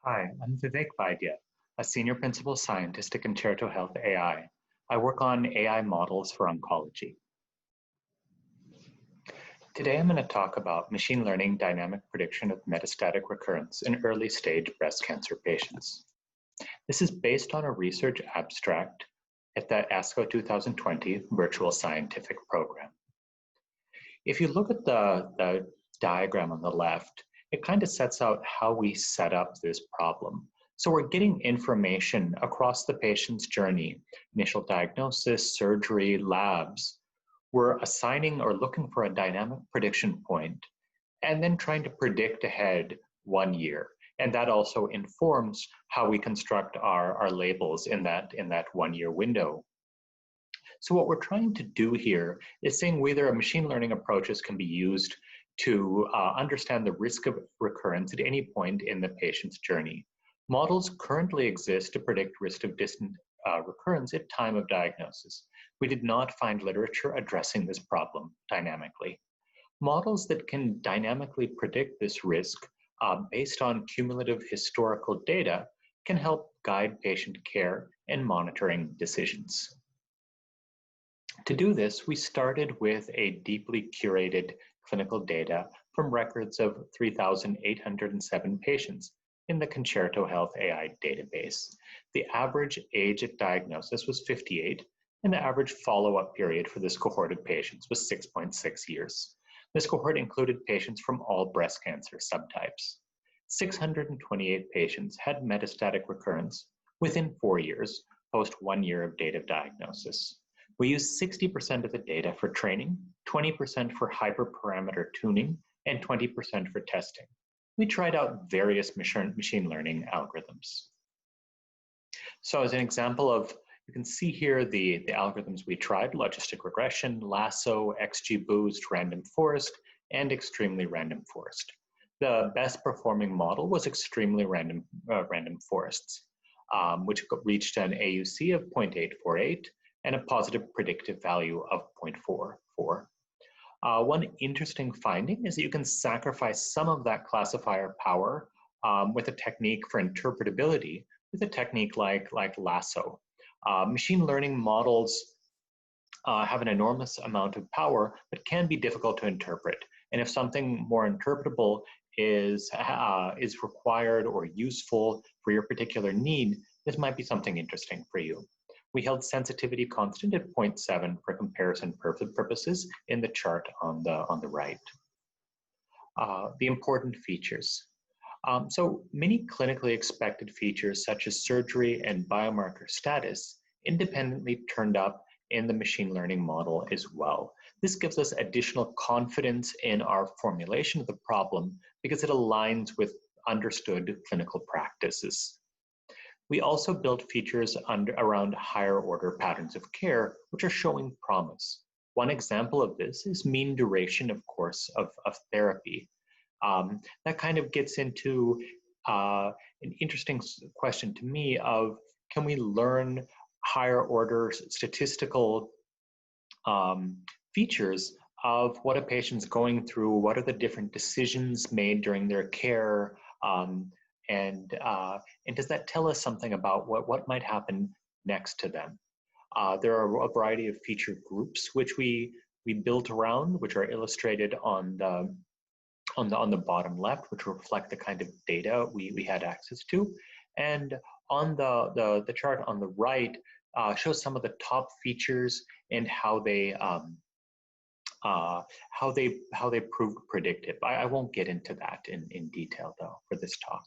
Hi, I'm Vivek Vaidya, a senior principal scientist at ConcertAI. I work on AI models for oncology. Today, I'm going to talk about machine learning dynamic prediction of metastatic recurrence in early stage breast cancer patients. This is based on a research abstract at the ASCO 2020 Virtual Scientific Program. If you look at the diagram on the left, it kind of sets out how we set up this problem. So we're getting information across the patient's journey, initial diagnosis, surgery, labs. We're assigning or looking for a dynamic prediction point, and then trying to predict ahead 1 year. And that also informs how we construct our labels in that 1 year window. So what we're trying to do here is saying whether machine learning approaches can be used to understand the risk of recurrence at any point in the patient's journey. Models currently exist to predict risk of distant recurrence at time of diagnosis. We did not find literature addressing this problem dynamically. Models that can dynamically predict this risk based on cumulative historical data can help guide patient care and monitoring decisions. To do this, we started with a deeply curated clinical data from records of 3,807 patients in the ConcertAI database. The average age at diagnosis was 58, and the average follow-up period for this cohort of patients was 6.6 years. This cohort included patients from all breast cancer subtypes. 628 patients had metastatic recurrence within 4 years, post 1 year of date of diagnosis. We used 60% of the data for training, 20% for hyperparameter tuning, and 20% for testing. We tried out various machine learning algorithms. So as an example of, you can see here the algorithms we tried: logistic regression, lasso, XGBoost, random forest, and extremely random forest. The best performing model was extremely random forests, which reached an AUC of 0.848, and a positive predictive value of 0.44. One interesting finding is that you can sacrifice some of that classifier power with a technique for interpretability, with a technique like lasso. Machine learning models have an enormous amount of power, but can be difficult to interpret. And if something more interpretable is required or useful for your particular need, this might be something interesting for you. We held sensitivity constant at 0.7 for comparison purposes in the chart on the right. The important features. So many clinically expected features such as surgery and biomarker status independently turned up in the machine learning model as well. This gives us additional confidence in our formulation of the problem because it aligns with understood clinical practices. We also built features around higher order patterns of care, which are showing promise. One example of this is mean duration of course of therapy. That kind of gets into an interesting question to me of, can we learn higher order statistical features of what a patient's going through, what are the different decisions made during their care, and does that tell us something about what might happen next to them? There are a variety of feature groups which we built around, which are illustrated on the bottom left, which reflect the kind of data we had access to, and on the chart on the right shows some of the top features and how they proved predictive. I won't get into that in detail though for this talk.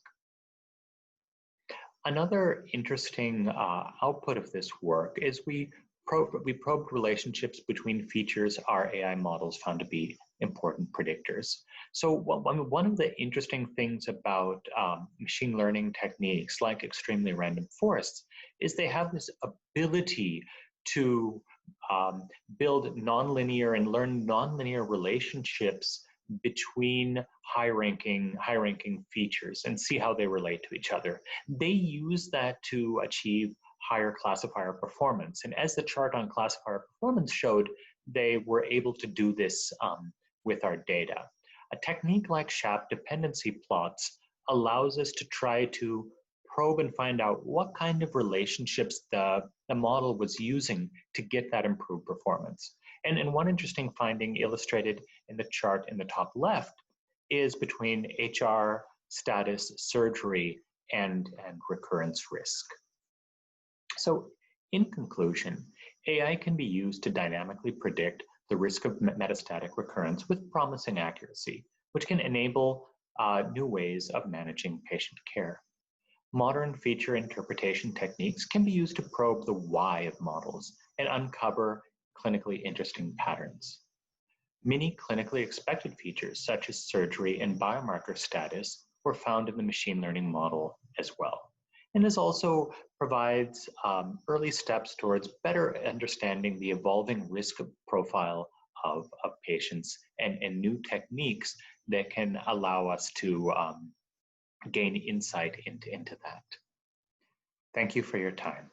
Another interesting output of this work is we probed relationships between features our AI models found to be important predictors. So one of the interesting things about machine learning techniques like extremely random forests is they have this ability to build nonlinear and learn nonlinear relationships between high-ranking features and see how they relate to each other. They use that to achieve higher classifier performance. And as the chart on classifier performance showed, they were able to do this with our data. A technique like SHAP dependency plots allows us to try to probe and find out what kind of relationships the model was using to get that improved performance. And one interesting finding illustrated in the chart in the top left is between HR status, surgery, and recurrence risk. So in conclusion, AI can be used to dynamically predict the risk of metastatic recurrence with promising accuracy, which can enable new ways of managing patient care. Modern feature interpretation techniques can be used to probe the why of models and uncover clinically interesting patterns. Many clinically expected features, such as surgery and biomarker status, were found in the machine learning model as well. And this also provides early steps towards better understanding the evolving risk profile of patients and new techniques that can allow us to gain insight into that. Thank you for your time.